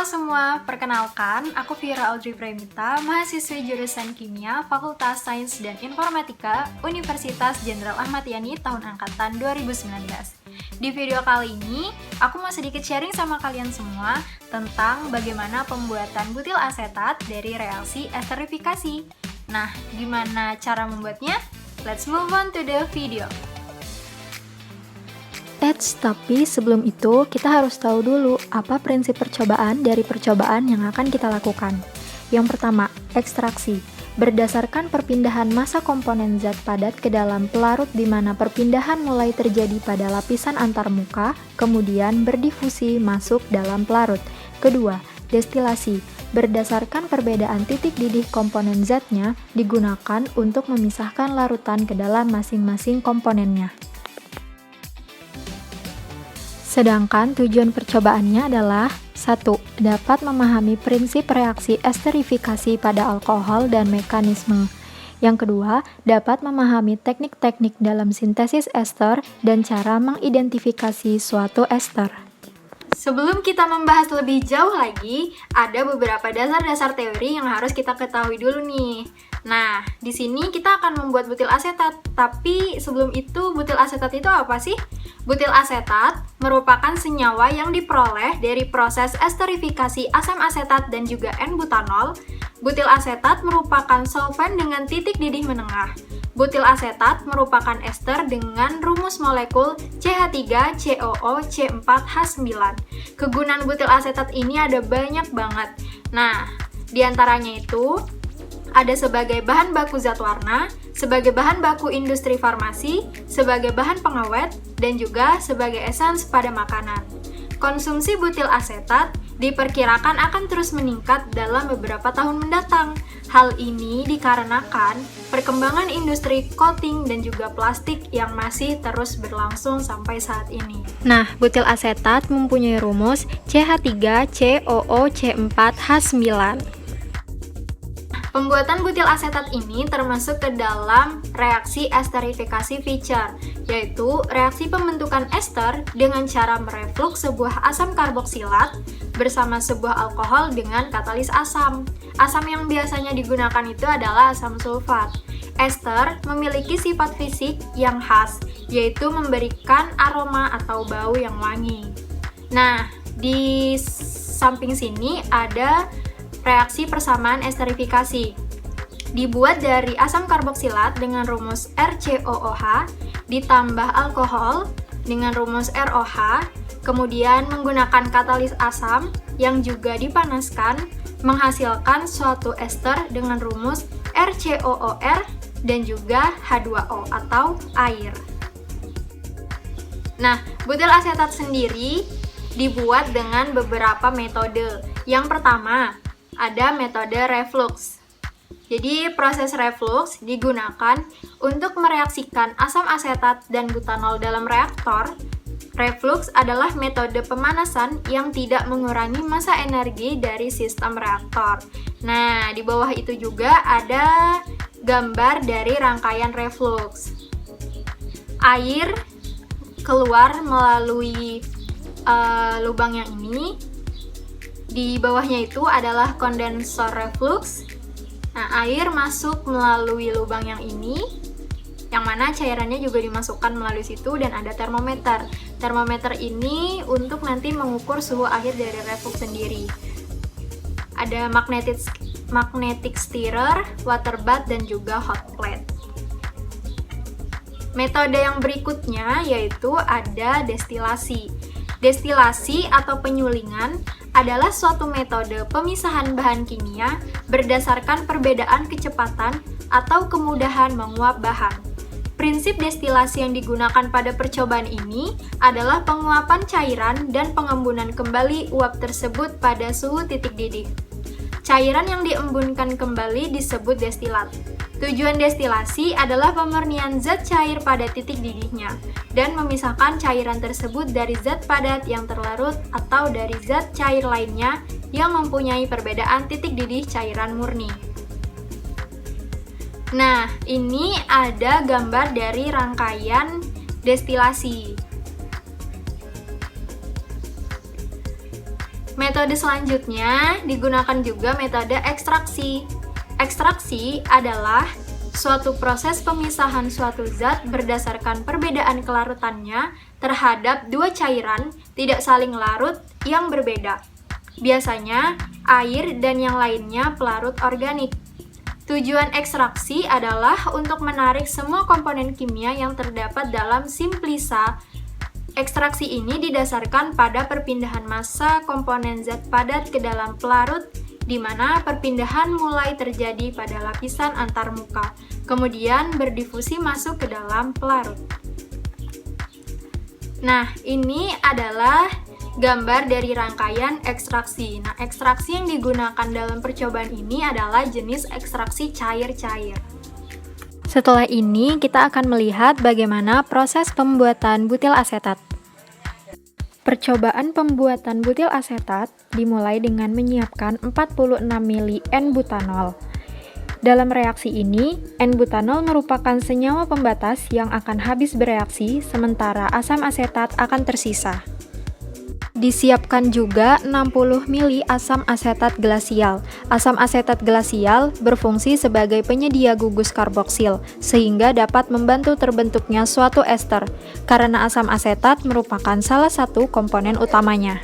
Halo semua, perkenalkan, aku Vira Audrey Premita, mahasiswi jurusan Kimia, Fakultas Sains dan Informatika, Universitas Jenderal Ahmad Yani tahun angkatan 2019. Di video kali ini, aku mau sedikit sharing sama kalian semua tentang bagaimana pembuatan butil asetat dari reaksi esterifikasi. Nah, gimana cara membuatnya? Let's move on to the video. Tapi sebelum itu kita harus tahu dulu apa prinsip percobaan dari percobaan yang akan kita lakukan. Yang pertama, ekstraksi. Berdasarkan perpindahan massa komponen zat padat ke dalam pelarut di mana perpindahan mulai terjadi pada lapisan antarmuka, kemudian berdifusi masuk dalam pelarut. Kedua, destilasi. Berdasarkan perbedaan titik didih komponen zatnya digunakan untuk memisahkan larutan ke dalam masing-masing komponennya. Sedangkan tujuan percobaannya adalah 1. Dapat memahami prinsip reaksi esterifikasi pada alkohol dan mekanisme. Yang kedua, dapat memahami teknik-teknik dalam sintesis ester dan cara mengidentifikasi suatu ester. Sebelum kita membahas lebih jauh lagi, ada beberapa dasar-dasar teori yang harus kita ketahui dulu nih. Nah, di sini kita akan membuat butil asetat. Tapi sebelum itu, butil asetat itu apa sih? Butil asetat merupakan senyawa yang diperoleh dari proses esterifikasi asam asetat dan juga N-butanol. Butil asetat merupakan solvent dengan titik didih menengah. Butil asetat merupakan ester dengan rumus molekul CH3COOC4H9. Kegunaan butil asetat ini ada banyak banget. Nah, diantaranya itu ada sebagai bahan baku zat warna, sebagai bahan baku industri farmasi, sebagai bahan pengawet, dan juga sebagai esens pada makanan. Konsumsi butil asetat diperkirakan akan terus meningkat dalam beberapa tahun mendatang. Hal ini dikarenakan perkembangan industri coating dan juga plastik yang masih terus berlangsung sampai saat ini. Nah, butil asetat mempunyai rumus CH3COOC4H9. Pembuatan butil asetat ini termasuk ke dalam reaksi esterifikasi Fischer, yaitu reaksi pembentukan ester dengan cara mereflux sebuah asam karboksilat bersama sebuah alkohol dengan katalis asam. Asam yang biasanya digunakan itu adalah asam sulfat. Ester memiliki sifat fisik yang khas, yaitu memberikan aroma atau bau yang wangi. Nah, di samping sini ada reaksi persamaan esterifikasi. Dibuat dari asam karboksilat dengan rumus RCOOH ditambah alkohol dengan rumus ROH, kemudian menggunakan katalis asam yang juga dipanaskan menghasilkan suatu ester dengan rumus RCOOR dan juga H2O atau air. Nah, butil asetat sendiri dibuat dengan beberapa metode. Yang pertama, ada metode reflux. Jadi proses reflux digunakan untuk mereaksikan asam asetat dan butanol dalam reaktor. Reflux adalah metode pemanasan yang tidak mengurangi massa energi dari sistem reaktor. Nah, di bawah itu juga ada gambar dari rangkaian reflux. Air keluar melalui lubang yang ini. Di bawahnya itu adalah kondensor reflux. Nah, air masuk melalui lubang yang ini, yang mana cairannya juga dimasukkan melalui situ, dan ada termometer. Termometer ini untuk nanti mengukur suhu akhir dari reflux sendiri. Ada magnetic stirrer, water bath, dan juga hot plate. Metode yang berikutnya yaitu ada destilasi. Destilasi atau penyulingan adalah suatu metode pemisahan bahan kimia berdasarkan perbedaan kecepatan atau kemudahan menguap bahan. Prinsip destilasi yang digunakan pada percobaan ini adalah penguapan cairan dan pengembunan kembali uap tersebut pada suhu titik didih. Cairan yang diembunkan kembali disebut destilat. Tujuan destilasi adalah pemurnian zat cair pada titik didihnya dan memisahkan cairan tersebut dari zat padat yang terlarut atau dari zat cair lainnya yang mempunyai perbedaan titik didih cairan murni. Nah, ini ada gambar dari rangkaian destilasi. Metode selanjutnya digunakan juga metode ekstraksi. Ekstraksi adalah suatu proses pemisahan suatu zat berdasarkan perbedaan kelarutannya terhadap dua cairan tidak saling larut yang berbeda. Biasanya air dan yang lainnya pelarut organik. Tujuan ekstraksi adalah untuk menarik semua komponen kimia yang terdapat dalam simplisa. Ekstraksi ini didasarkan pada perpindahan massa komponen zat padat ke dalam pelarut, di mana perpindahan mulai terjadi pada lapisan antarmuka, kemudian berdifusi masuk ke dalam pelarut. Nah, ini adalah gambar dari rangkaian ekstraksi. Nah, ekstraksi yang digunakan dalam percobaan ini adalah jenis ekstraksi cair-cair. Setelah ini, kita akan melihat bagaimana proses pembuatan butil asetat. Percobaan pembuatan butil asetat dimulai dengan menyiapkan 46 mili N-butanol. Dalam reaksi ini, N-butanol merupakan senyawa pembatas yang akan habis bereaksi, sementara asam asetat akan tersisa. Disiapkan juga 60 mili asam asetat glasial. Asam asetat glasial berfungsi sebagai penyedia gugus karboksil, sehingga dapat membantu terbentuknya suatu ester, karena asam asetat merupakan salah satu komponen utamanya.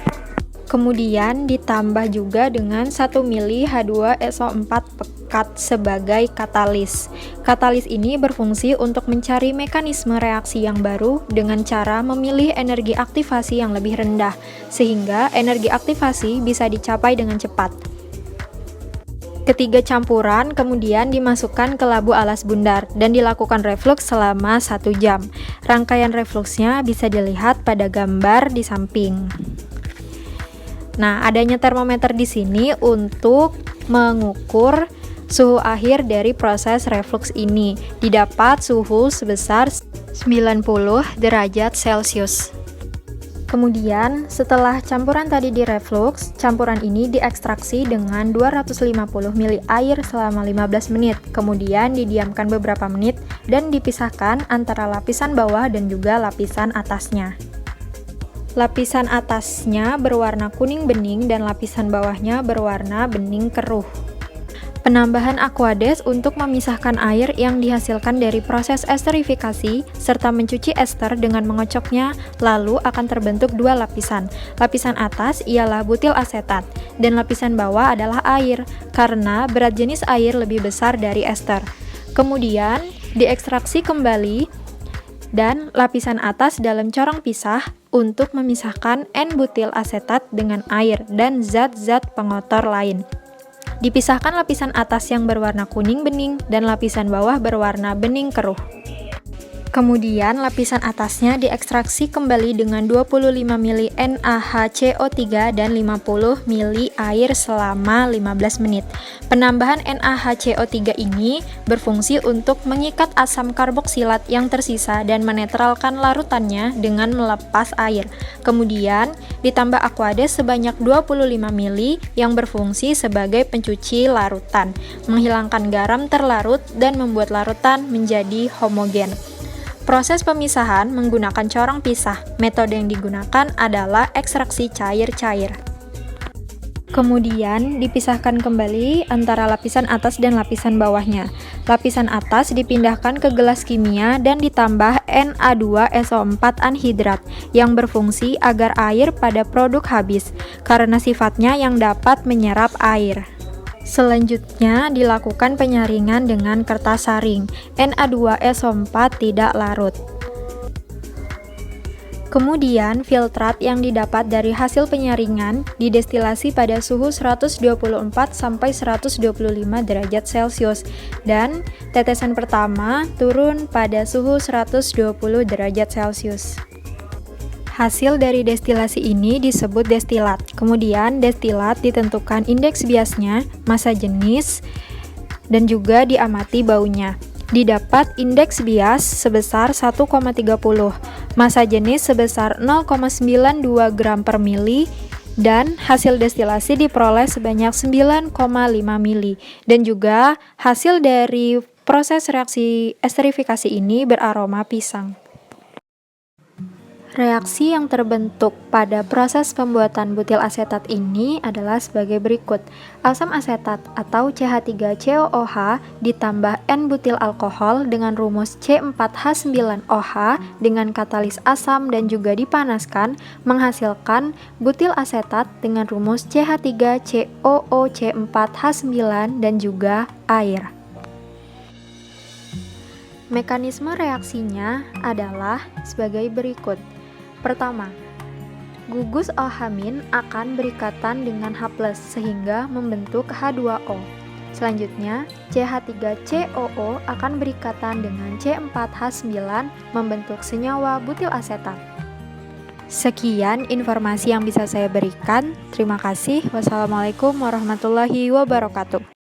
Kemudian ditambah juga dengan 1 mili H2SO4 pekat sebagai katalis. Katalis ini berfungsi untuk mencari mekanisme reaksi yang baru dengan cara memilih energi aktivasi yang lebih rendah, sehingga energi aktivasi bisa dicapai dengan cepat. Ketiga campuran kemudian dimasukkan ke labu alas bundar dan dilakukan reflux selama 1 jam. Rangkaian refluksnya bisa dilihat pada gambar di samping. Nah, adanya termometer di sini untuk mengukur suhu akhir dari proses refluks ini. Didapat suhu sebesar 90 derajat Celcius. Kemudian, setelah campuran tadi direfluks, campuran ini diekstraksi dengan 250 ml air selama 15 menit. Kemudian didiamkan beberapa menit dan dipisahkan antara lapisan bawah dan juga lapisan atasnya. Lapisan atasnya berwarna kuning bening dan lapisan bawahnya berwarna bening keruh. Penambahan aquades untuk memisahkan air yang dihasilkan dari proses esterifikasi serta mencuci ester dengan mengocoknya, lalu akan terbentuk dua lapisan. Lapisan atas ialah butil asetat dan lapisan bawah adalah air karena berat jenis air lebih besar dari ester. Kemudian diekstraksi kembali dan lapisan atas dalam corong pisah untuk memisahkan N-butil asetat dengan air dan zat-zat pengotor lain. Dipisahkan lapisan atas yang berwarna kuning bening dan lapisan bawah berwarna bening keruh. Kemudian lapisan atasnya diekstraksi kembali dengan 25 mili NaHCO3 dan 50 mili air selama 15 menit. Penambahan NaHCO3 ini berfungsi untuk mengikat asam karboksilat yang tersisa dan menetralkan larutannya dengan melepas air. Kemudian ditambah aquades sebanyak 25 mili yang berfungsi sebagai pencuci larutan, menghilangkan garam terlarut dan membuat larutan menjadi homogen. Proses pemisahan menggunakan corong pisah. Metode yang digunakan adalah ekstraksi cair-cair. Kemudian dipisahkan kembali antara lapisan atas dan lapisan bawahnya. Lapisan atas dipindahkan ke gelas kimia dan ditambah Na2SO4 anhidrat yang berfungsi agar air pada produk habis karena sifatnya yang dapat menyerap air. Selanjutnya dilakukan penyaringan dengan kertas saring. Na2SO4 tidak larut. Kemudian filtrat yang didapat dari hasil penyaringan didestilasi pada suhu 124 sampai 125 derajat Celcius dan tetesan pertama turun pada suhu 120 derajat Celcius. Hasil dari destilasi ini disebut destilat. Kemudian destilat ditentukan indeks biasnya, massa jenis, dan juga diamati baunya. Didapat indeks bias sebesar 1,30, massa jenis sebesar 0,92 gram per mili, dan hasil destilasi diperoleh sebanyak 9,5 mili. Dan juga hasil dari proses reaksi esterifikasi ini beraroma pisang. Reaksi yang terbentuk pada proses pembuatan butil asetat ini adalah sebagai berikut. Asam asetat atau CH3COOH ditambah N-butil alkohol dengan rumus C4H9OH dengan katalis asam dan juga dipanaskan menghasilkan butil asetat dengan rumus CH3COOC4H9 dan juga air. Mekanisme reaksinya adalah sebagai berikut. Pertama, gugus OH- akan berikatan dengan H+ sehingga membentuk H2O. Selanjutnya, CH3COO akan berikatan dengan C4H9 membentuk senyawa butil asetat. Sekian informasi yang bisa saya berikan. Terima kasih. Wassalamualaikum warahmatullahi wabarakatuh.